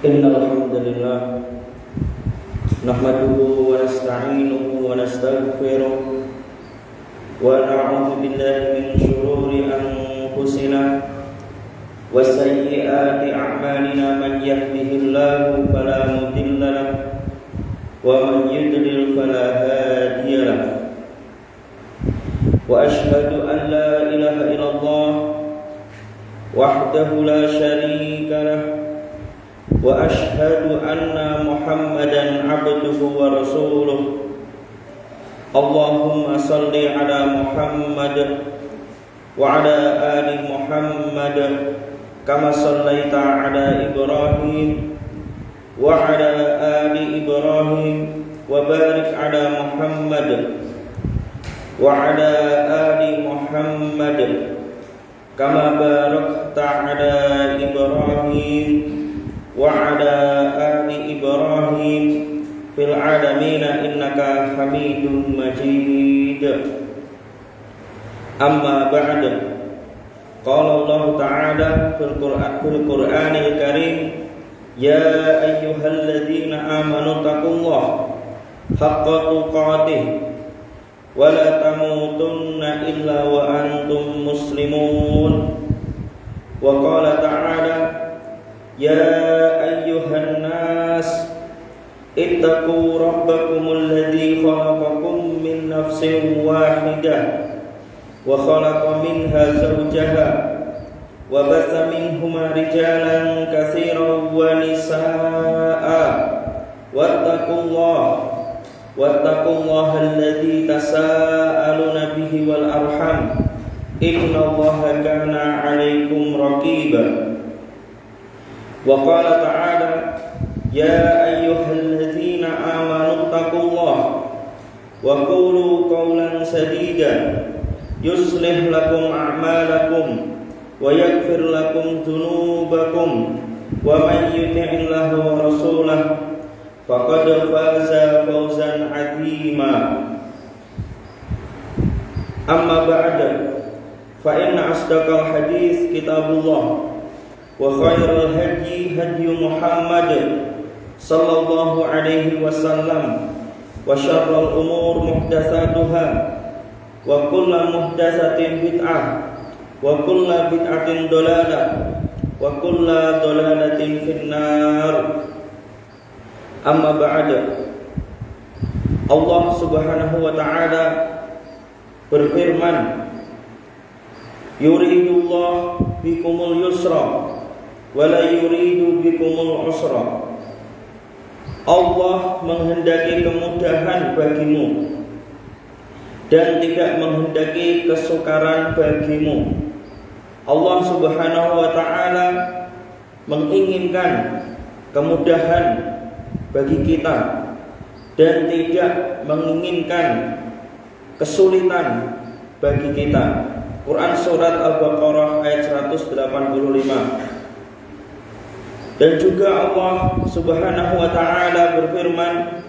Innal hamdalillah nahmaduhu wa nasta'inuhu wa nastaghfiruh wa na'udzu billahi min shururi anfusina wa sayyiati a'malina man yahdihillahu fala mudilla lahu wa man yudlil fala hadiya lahu wa ashhadu an la ilaha illallah wahdahu la syarika lahu wa ashhadu anna Muhammadan abduhu wa rasuluh. Allahumma salli ala Muhammad wa ala ali Muhammad kama sallaita ala Ibrahim wa ala ali Ibrahim wa barik ala Muhammad wa ala ali Muhammad kama barakta ala Ibrahim wa ala ali Ibrahim fil alamin innaka Hamidum Majid. Amma ba'd. Qala Allah Ta'ala fil Qur'anil Karim, ya ayyuhalladzina amanu taqullaha haqqa tuqatih wa la tamutunna illa wa antum muslimun. Wa qala Ta'ala, ya ayyuhan nas ittaqu rabbakumul ladzi khalaqakum min nafsin wahidah wa khalaqa minha zawjaha wa batha minhuma rijalan katsiran wa nisaa'a wattaqullaha alladzi tasaaluna bihi wal arham innallaha kana 'alaikum raqiba. Wa qala ta'ala, ya ayyuhalladzina amanu taqullaha wa qulu qawlan sadida yuslih lakum a'malakum wa yaghfir lakum dhunubakum wa man yuti'illaha wa rasulahu faqad faza fawzan 'azima. Amma ba'da, fa inna asdaqal hadits kitabullah wa khairal hadyi hadyu Muhammad sallallahu alaihi wasallam wa syarrul umur muhdatsatuha wa kullu muhdatsatin bid'ah wa kullu bid'atin dalalah wa kullu dalalatin finnar. Amma ba'da. Allah Subhanahu wa ta'ala berfirman, yuridullah bikumul yusra wa la yuridu bikumul usra Allah menghendaki kemudahan bagimu dan tidak menghendaki kesukaran bagimu. Allah Subhanahu wa ta'ala menginginkan kemudahan bagi kita dan tidak menginginkan kesulitan bagi kita. Quran surat Al-Baqarah ayat 185. Dan juga Allah Subhanahu wa ta'ala berfirman,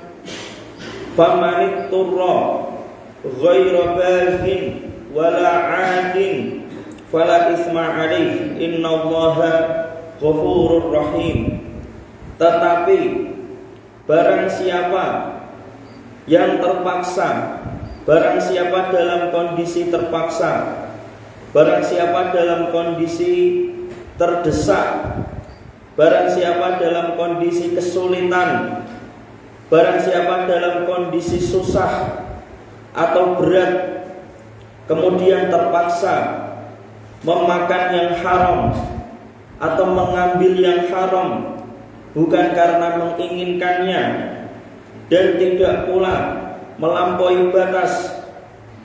"Famanitturra ghaira baghin wala 'adin fala isma 'alaihi innallaha ghafurur rahim." Tetapi barang siapa yang terpaksa, barang siapa dalam kondisi terpaksa, barang siapa dalam kondisi terdesak, barang siapa dalam kondisi kesulitan, barang siapa dalam kondisi susah atau berat, kemudian terpaksa memakan yang haram atau mengambil yang haram bukan karena menginginkannya dan tidak pula melampaui batas,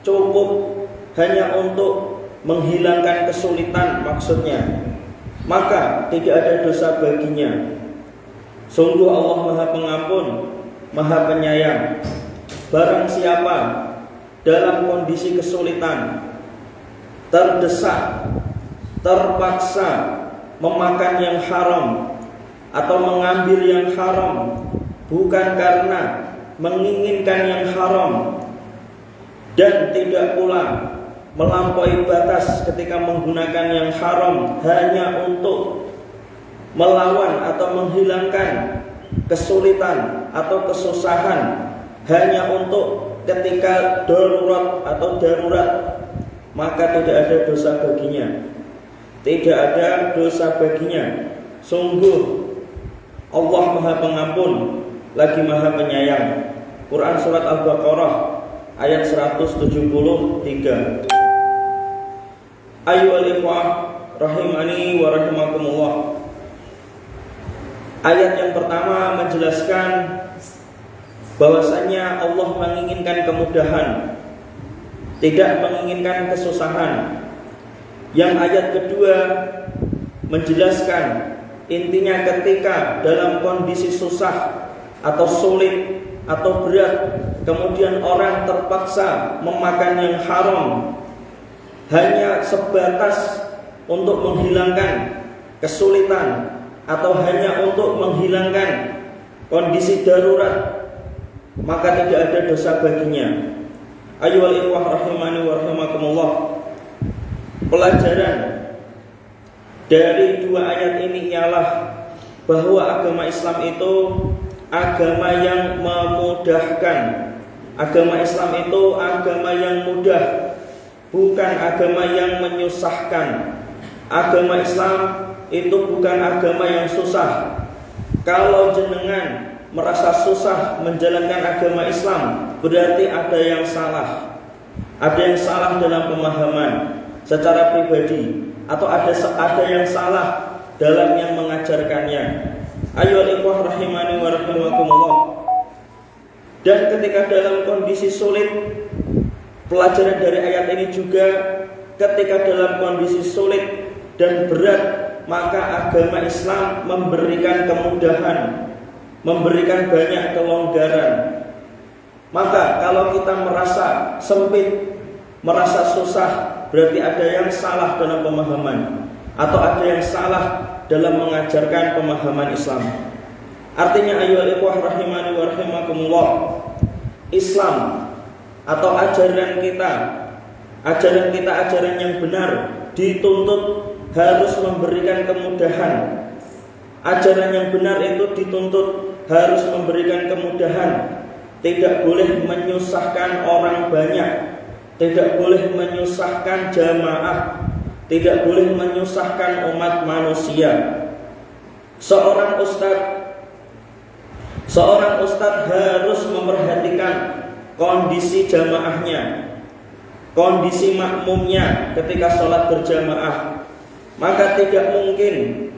cukup hanya untuk menghilangkan kesulitan maksudnya, maka tidak ada dosa baginya. Sungguh Allah Maha Pengampun, Maha Penyayang. Barang siapa dalam kondisi kesulitan, terdesak, terpaksa memakan yang haram atau mengambil yang haram bukan karena menginginkan yang haram dan tidak pula melampaui batas ketika menggunakan yang haram hanya untuk melawan atau menghilangkan kesulitan atau kesusahan, hanya untuk ketika darurat atau darurat, maka tidak ada dosa baginya. Tidak ada dosa baginya. Sungguh Allah Maha Pengampun lagi Maha Penyayang. Quran surat Al-Baqarah ayat 173. Ayyuhal ikhwah rahimani wa rahimakumullah. Ayat yang pertama menjelaskan bahwasanya Allah menginginkan kemudahan, tidak menginginkan kesusahan. Yang ayat kedua menjelaskan intinya ketika dalam kondisi susah atau sulit atau berat, kemudian orang terpaksa memakan yang haram hanya sebatas untuk menghilangkan kesulitan atau hanya untuk menghilangkan kondisi darurat, maka tidak ada dosa baginya. Ayyuhal ikhwah rahimani wa rahimakumullah. Pelajaran dari dua ayat ini ialah bahwa agama Islam itu agama yang memudahkan. Agama Islam itu agama yang mudah, bukan agama yang menyusahkan. Agama Islam itu bukan agama yang susah. Kalau jenengan merasa susah menjalankan agama Islam, berarti ada yang salah. Ada yang salah dalam pemahaman secara pribadi, atau ada yang salah dalam yang mengajarkannya. Ayyuhal ikhwah rahimani wa rahimakumullah. Dan ketika dalam kondisi sulit, pelajaran dari ayat ini juga ketika dalam kondisi sulit dan berat, maka agama Islam memberikan kemudahan, memberikan banyak kelonggaran. Maka kalau kita merasa sempit, merasa susah, berarti ada yang salah dalam pemahaman, atau ada yang salah dalam mengajarkan pemahaman Islam. Artinya ayyuhal ikhwah rahimani wa rahimakumullah, Islam atau ajaran kita ajaran yang benar dituntut harus memberikan kemudahan. Ajaran yang benar itu dituntut harus memberikan kemudahan. Tidak boleh menyusahkan orang banyak, tidak boleh menyusahkan jamaah, tidak boleh menyusahkan umat manusia. Seorang ustadz harus memperhatikan kondisi jamaahnya, kondisi makmumnya ketika sholat berjamaah. Maka tidak mungkin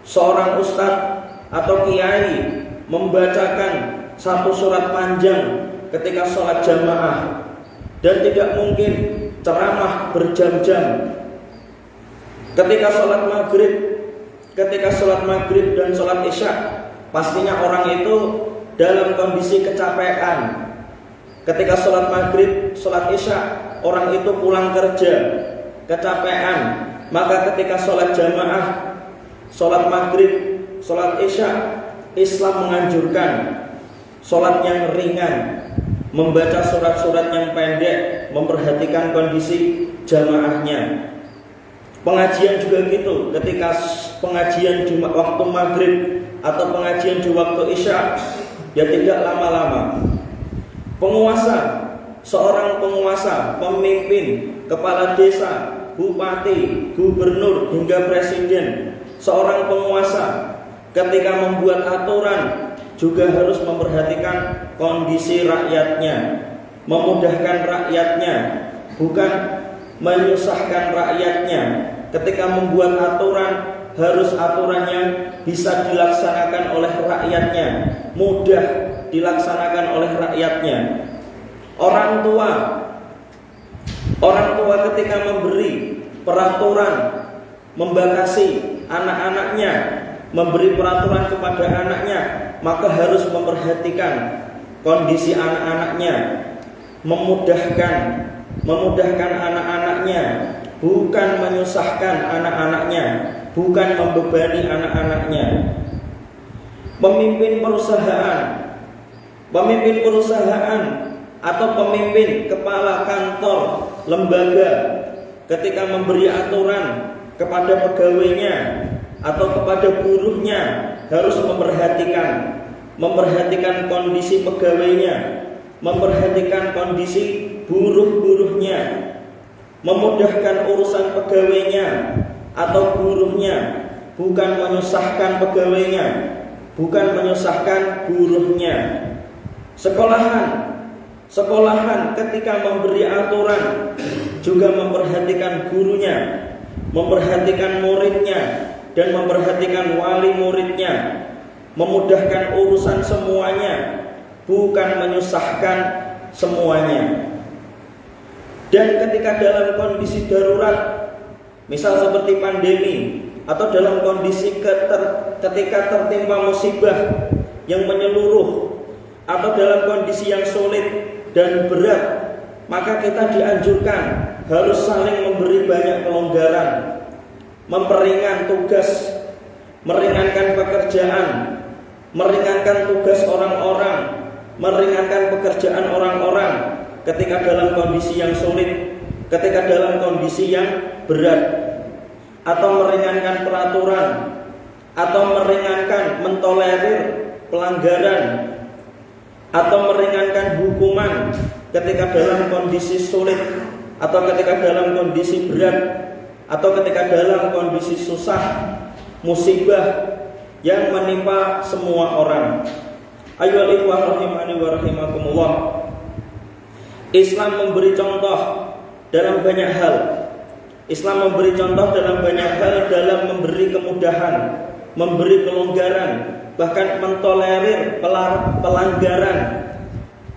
seorang ustadz atau kiai membacakan satu surat panjang ketika sholat jamaah, dan tidak mungkin ceramah berjam-jam. Ketika sholat maghrib dan sholat isya, pastinya orang itu dalam kondisi kecapean. Ketika sholat maghrib, sholat isya, orang itu pulang kerja, kecapean. Maka ketika sholat jamaah, sholat maghrib, sholat isya, Islam menganjurkan sholat yang ringan, membaca surat-surat yang pendek, memperhatikan kondisi jamaahnya. Pengajian juga gitu, ketika pengajian di waktu maghrib atau pengajian di waktu isya, ya tidak lama-lama. Seorang penguasa, pemimpin, kepala desa, bupati, gubernur, hingga presiden, seorang penguasa ketika membuat aturan juga harus memperhatikan kondisi rakyatnya, memudahkan rakyatnya, bukan menyusahkan rakyatnya. Ketika membuat aturan, harus aturannya bisa dilaksanakan oleh rakyatnya, mudah dilaksanakan oleh rakyatnya. Orang tua ketika memberi peraturan, membatasi anak-anaknya, memberi peraturan kepada anaknya, maka harus memperhatikan kondisi anak-anaknya, memudahkan anak-anaknya, bukan menyusahkan anak-anaknya, bukan membebani anak-anaknya. Pemimpin perusahaan atau pemimpin kepala kantor, lembaga, ketika memberi aturan kepada pegawainya atau kepada buruhnya, harus memperhatikan kondisi pegawainya, memperhatikan kondisi buruh-buruhnya, memudahkan urusan pegawainya atau buruhnya, bukan menyusahkan pegawainya, bukan menyusahkan buruhnya. Sekolahan ketika memberi aturan juga memperhatikan gurunya, memperhatikan muridnya, dan memperhatikan wali muridnya, memudahkan urusan semuanya, bukan menyusahkan semuanya. Dan ketika dalam kondisi darurat, misal seperti pandemi, atau dalam kondisi ketika tertimpa musibah yang menyeluruh, atau dalam kondisi yang sulit dan berat, maka kita dianjurkan harus saling memberi banyak kelonggaran, memperingan tugas, meringankan pekerjaan, meringankan tugas orang-orang, meringankan pekerjaan orang-orang ketika dalam kondisi yang sulit, ketika dalam kondisi yang berat, atau meringankan peraturan, atau meringankan mentolerir pelanggaran, atau meringankan hukuman ketika dalam kondisi sulit, atau ketika dalam kondisi berat, atau ketika dalam kondisi susah, musibah yang menimpa semua orang. Ayyuhal ikhwah rahimani wa rahimakumullah, Islam memberi contoh dalam banyak hal. Islam memberi contoh dalam banyak hal, dalam memberi kemudahan, memberi kelonggaran, bahkan mentolerir pelanggaran.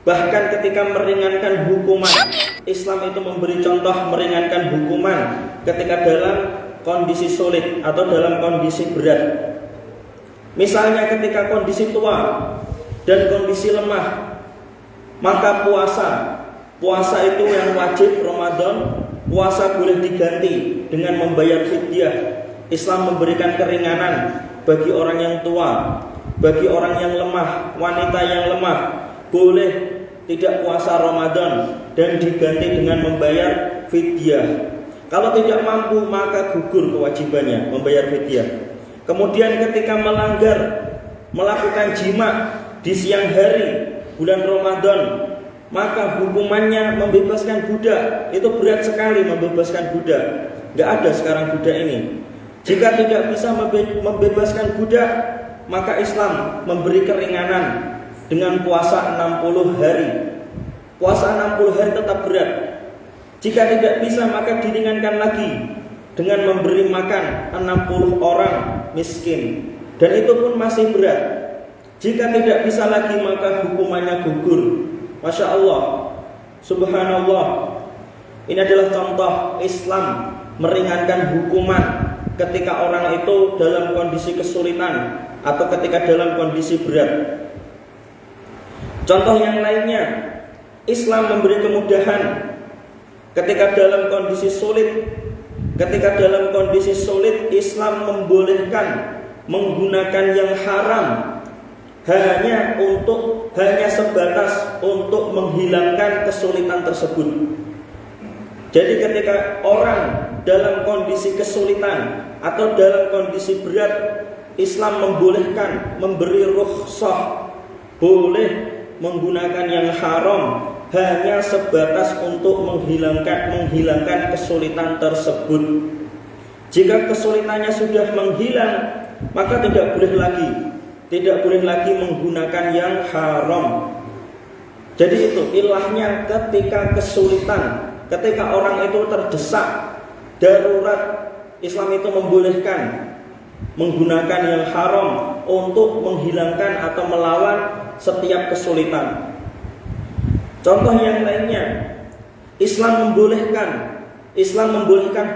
Bahkan ketika meringankan hukuman, Islam itu memberi contoh meringankan hukuman ketika dalam kondisi sulit atau dalam kondisi berat. Misalnya ketika kondisi tua dan kondisi lemah, maka puasa itu yang wajib Ramadan, puasa boleh diganti dengan membayar fidyah. Islam memberikan keringanan bagi orang yang tua, bagi orang yang lemah, wanita yang lemah, boleh tidak puasa Ramadan dan diganti dengan membayar fidyah. Kalau tidak mampu, maka gugur kewajibannya membayar fidyah. Kemudian ketika melakukan jima di siang hari bulan Ramadan, maka hukumannya membebaskan budak. Itu berat sekali, membebaskan budak. Tidak ada sekarang budak ini. Jika tidak bisa membebaskan budak, maka Islam memberi keringanan dengan puasa 60 hari. Puasa 60 hari tetap berat. Jika tidak bisa, maka diringankan lagi dengan memberi makan 60 orang miskin. Dan itu pun masih berat. Jika tidak bisa lagi maka hukumannya gugur. Masya Allah, subhanallah. Ini adalah contoh Islam meringankan hukuman ketika orang itu dalam kondisi kesulitan atau ketika dalam kondisi berat. Contoh yang lainnya, Islam memberi kemudahan ketika dalam kondisi sulit. Ketika dalam kondisi sulit, Islam membolehkan menggunakan yang haram hanya sebatas untuk menghilangkan kesulitan tersebut. Jadi ketika orang dalam kondisi kesulitan atau dalam kondisi berat, Islam membolehkan, memberi rukhsah, boleh menggunakan yang haram hanya sebatas untuk menghilangkan kesulitan tersebut. Jika kesulitannya sudah menghilang, maka tidak boleh lagi menggunakan yang haram. Jadi itu ilahnya ketika kesulitan, ketika orang itu terdesak, darurat, Islam itu membolehkan menggunakan yang haram untuk menghilangkan atau melawan setiap kesulitan. Contoh yang lainnya, Islam membolehkan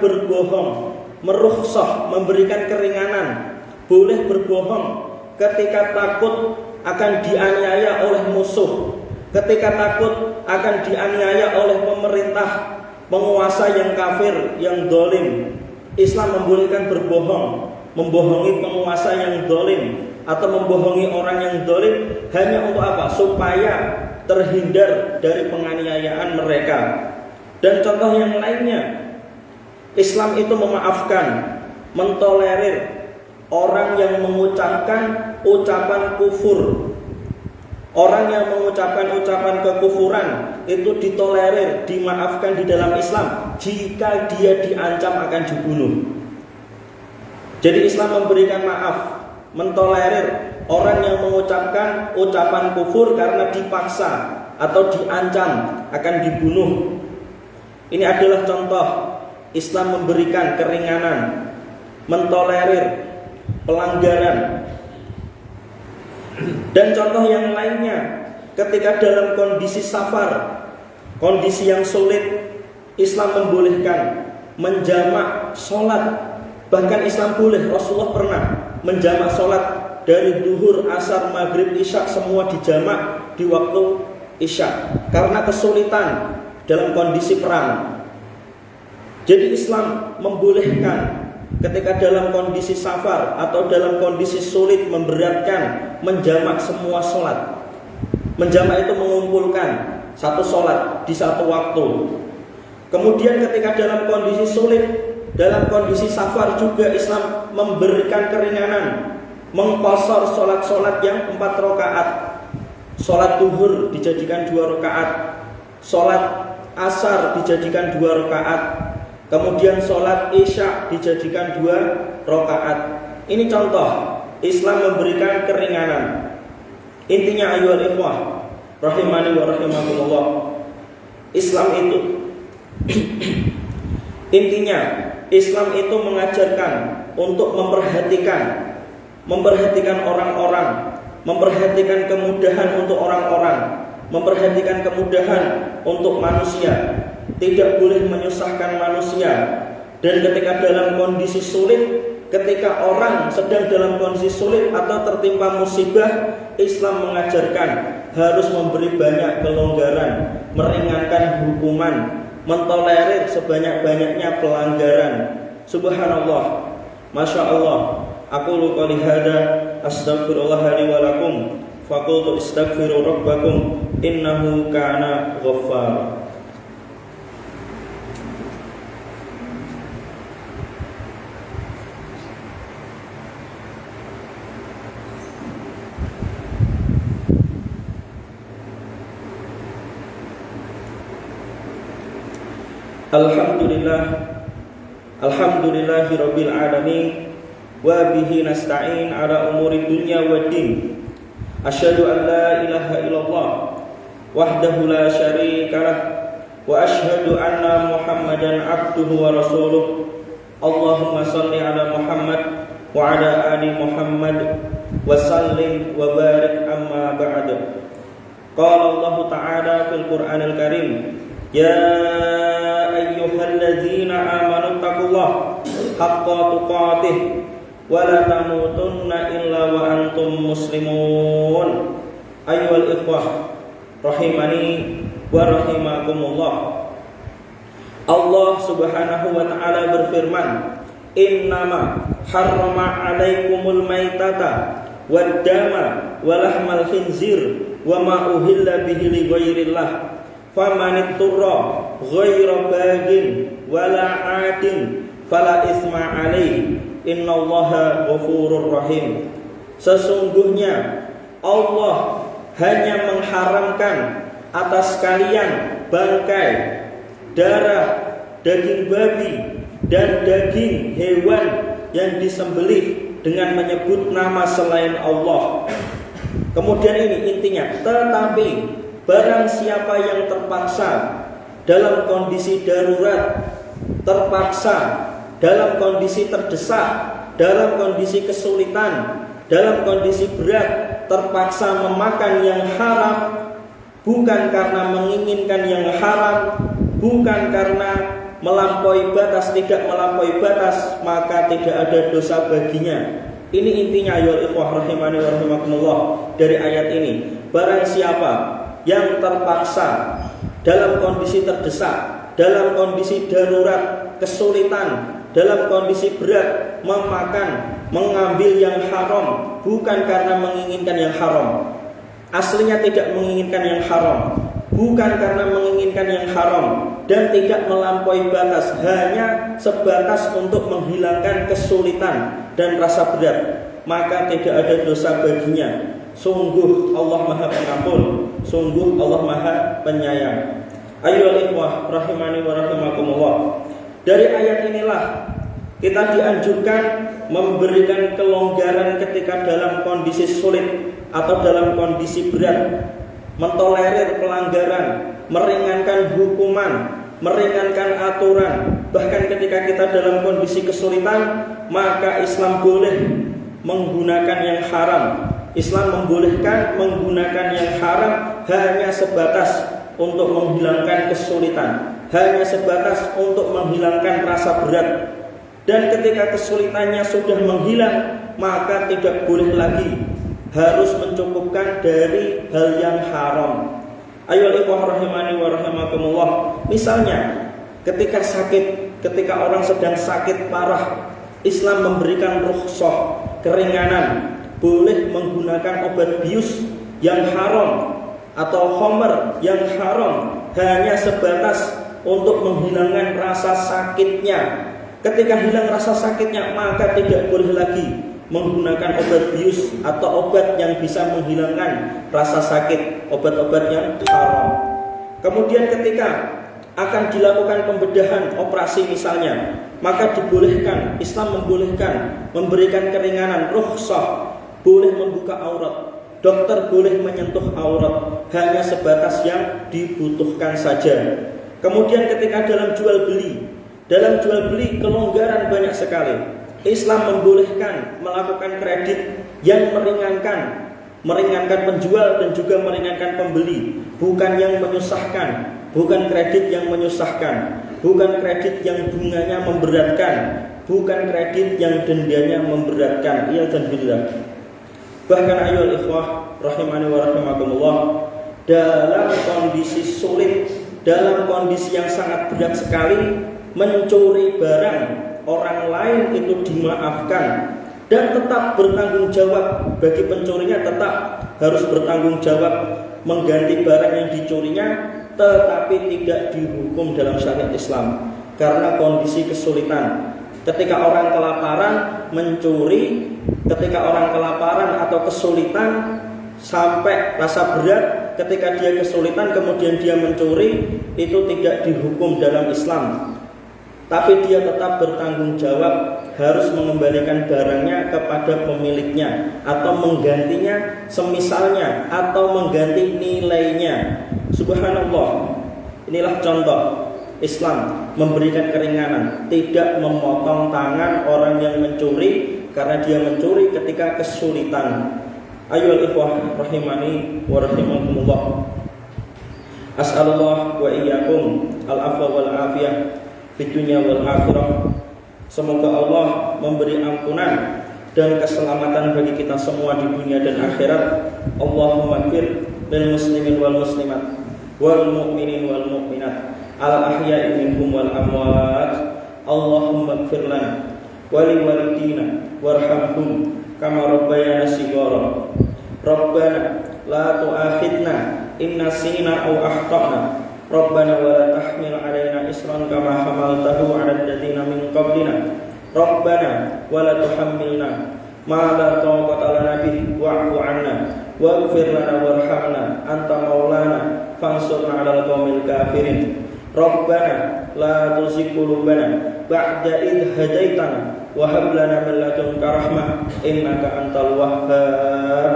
berbohong, merukhsah, memberikan keringanan, boleh berbohong ketika takut akan dianiaya oleh musuh, ketika takut akan dianiaya oleh pemerintah, penguasa yang kafir, yang zalim. Islam membolehkan berbohong, membohongi penguasa yang zalim atau membohongi orang yang zalim hanya untuk apa? Supaya terhindar dari penganiayaan mereka. Dan contoh yang lainnya, Islam itu memaafkan, mentolerir orang yang mengucapkan ucapan kufur. Orang yang mengucapkan ucapan kekufuran itu ditolerir, dimaafkan di dalam Islam jika dia diancam akan dibunuh. Jadi Islam memberikan maaf, mentolerir orang yang mengucapkan ucapan kufur karena dipaksa atau diancam akan dibunuh. Ini adalah contoh Islam memberikan keringanan, mentolerir pelanggaran. Dan contoh yang lainnya, ketika dalam kondisi safar, kondisi yang sulit, Islam membolehkan menjamak sholat. Bahkan Islam boleh, Rasulullah pernah menjamak sholat dari duhur, asar, maghrib, isya, semua dijamak di waktu isya karena kesulitan dalam kondisi perang. Jadi Islam membolehkan ketika dalam kondisi safar atau dalam kondisi sulit, memberatkan, menjamak semua sholat. Menjamak itu mengumpulkan satu sholat di satu waktu. Kemudian ketika dalam kondisi sulit, dalam kondisi safar juga Islam memberikan keringanan, mengqashar sholat-sholat yang 4 rakaat. Sholat duhur dijadikan 2 rakaat, sholat asar dijadikan 2 rakaat, kemudian sholat isya dijadikan 2 rakaat. Ini contoh Islam memberikan keringanan. Intinya ayyuhal ikhwah rahimani wa rahimakumullah, Islam itu intinya Islam itu mengajarkan untuk memperhatikan orang-orang, memperhatikan kemudahan untuk orang-orang, memperhatikan kemudahan untuk manusia. Tidak boleh menyusahkan manusia. Dan ketika dalam kondisi sulit, ketika orang sedang dalam kondisi sulit atau tertimpa musibah, Islam mengajarkan harus memberi banyak kelonggaran, meringankan hukuman, mentolerir sebanyak-banyaknya pelanggaran. Subhanallah, Masya Allah. Aqulu qouli hadza astaghfirullah li wa lakum faqultu astaghfiru rabbakum innahu kana ghaffar. Alhamdulillahi rabbil alamin wa bihi nasta'in ala umuri dunya waddin. Asyhadu an la ilaha illallah wahdahu la syarikalah wa asyhadu anna Muhammadan abduhu wa rasuluh. Allahumma shalli ala Muhammad wa ala ali Muhammad wa sallim wa barik amma ba'du. Qala Allah Ta'ala fil Qur'anil Karim, ya ayyuhalladzina amanu taqullaha haqqa tuqatih wa la tamutunna illa wa antum muslimun. Ayyuhal ikhwah rahimani wa rahimakumullah. Allah Subhanahu wa ta'ala berfirman, innama harrama alaikumul maitata wad dama wa lahmal khinzir wa ma uhilla bihi li ghairillah faman itturra ghaira bagin wala 'adin fala isma alaihi innallaha ghafurur rahim. Sesungguhnya Allah hanya mengharamkan atas kalian bangkai, darah, daging babi, dan daging hewan yang disembelih dengan menyebut nama selain Allah. Kemudian ini intinya, tetapi barang siapa yang terpaksa dalam kondisi darurat, terpaksa dalam kondisi terdesak, dalam kondisi kesulitan, dalam kondisi berat, terpaksa memakan yang haram, bukan karena menginginkan yang haram, bukan karena melampaui batas, tidak melampaui batas, maka tidak ada dosa baginya. Ini intinya ya ikhwah rahimani wa rahimakumullah dari ayat ini. Barang siapa yang terpaksa dalam kondisi terdesak, dalam kondisi darurat, kesulitan, dalam kondisi berat, mengambil yang haram, bukan karena menginginkan yang haram. Aslinya tidak menginginkan yang haram, bukan karena menginginkan yang haram, dan tidak melampaui batas, hanya sebatas untuk menghilangkan kesulitan dan rasa berat, maka tidak ada dosa baginya. Sungguh Allah Maha Pengampun, sungguh Allah Maha Penyayang. Ayyuhal ikhwah rahimani wa rahimakumullah. Dari ayat inilah kita dianjurkan memberikan kelonggaran ketika dalam kondisi sulit atau dalam kondisi berat, mentolerir pelanggaran, meringankan hukuman, meringankan aturan. Bahkan ketika kita dalam kondisi kesulitan, maka Islam boleh menggunakan yang haram. Islam membolehkan menggunakan yang haram hanya sebatas untuk menghilangkan kesulitan, hanya sebatas untuk menghilangkan rasa berat. Dan ketika kesulitannya sudah menghilang, maka tidak boleh lagi harus mencukupkan dari hal yang haram. Ayo ikhwah rahimani wa rahimakumullah. Misalnya ketika sakit, ketika orang sedang sakit parah, Islam memberikan rukhsah, keringanan, boleh menggunakan obat bius yang haram atau khamr yang haram hanya sebatas untuk menghilangkan rasa sakitnya. Ketika hilang rasa sakitnya, maka tidak boleh lagi menggunakan obat bius atau obat yang bisa menghilangkan rasa sakit, obat-obat yang haram. Kemudian ketika akan dilakukan pembedahan operasi misalnya, maka dibolehkan, Islam membolehkan memberikan keringanan, rukhsah, boleh membuka aurat, dokter boleh menyentuh aurat, hanya sebatas yang dibutuhkan saja. Kemudian ketika dalam jual beli kelonggaran banyak sekali. Islam membolehkan melakukan kredit yang meringankan penjual dan juga meringankan pembeli, bukan yang menyusahkan, bukan kredit yang menyusahkan, bukan kredit yang bunganya memberatkan, bukan kredit yang dendanya memberatkan. Ya dan billah. Bahkan ayyuhal ikhwah rahimani wa rahimakumullah, dalam kondisi sulit, dalam kondisi yang sangat berat sekali, mencuri barang orang lain itu dimaafkan dan tetap bertanggung jawab. Bagi pencurinya tetap harus bertanggung jawab mengganti barang yang dicurinya, tetapi tidak dihukum dalam syariat Islam karena kondisi kesulitan. Ketika orang kelaparan mencuri, ketika orang kelaparan atau kesulitan sampai rasa berat, ketika dia kesulitan kemudian dia mencuri, itu tidak dihukum dalam Islam. Tapi dia tetap bertanggung jawab, harus mengembalikan barangnya kepada pemiliknya atau menggantinya semisalnya atau mengganti nilainya. Subhanallah. Inilah contoh Islam memberikan keringanan, tidak memotong tangan orang yang mencuri, karena dia mencuri ketika kesulitan. Ayyuhal ikhwah rahimani wa rahimakumullah. As'alullah wa iyyakum al-afwa wal afiyah fid dunya wal akhirah. Semoga Allah memberi ampunan dan keselamatan bagi kita semua di dunia dan akhirat. Allahumma ighfir lil muslimin wal muslimat wal mu'minin wal mu'minat al ahya'i minhum wal amwat. Allahumma ighfir lana wa li walidina warhamhum kama rabbayana shighara. Rabbana la tu'akhidna in nasina aw akhtana. Rabbana wa la tahmil 'alaina isran kama hamaltahu 'alal ladzina min qablina. Rabbana wa la tuhammilna ma la taqata lana bihi wa'fu 'anna waghfir lana warhamna anta maulana fansurna 'alal qaumil kafirin. Rabbana la tuzigh qulubana ba'da idh hadaitana wa hab lana min ladunka rahmah innaka antal wahhab.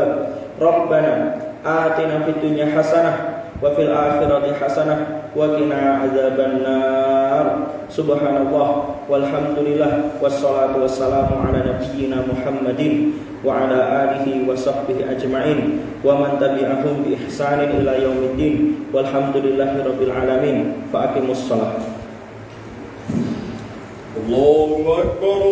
Rabbana atina fid dunya hasanah wa fil akhirati hasanah wa qina adzabannar. Subhanallah walhamdulillah wassalatu wassalamu ala nabiyyina Muhammadin wa ala alihi wa sahbihi ajma'in wa man tabi'ahum bi ihsanin ila yaumiddin walhamdulillahi rabbil alamin. Fa aqimus shalah. Allahu akbar.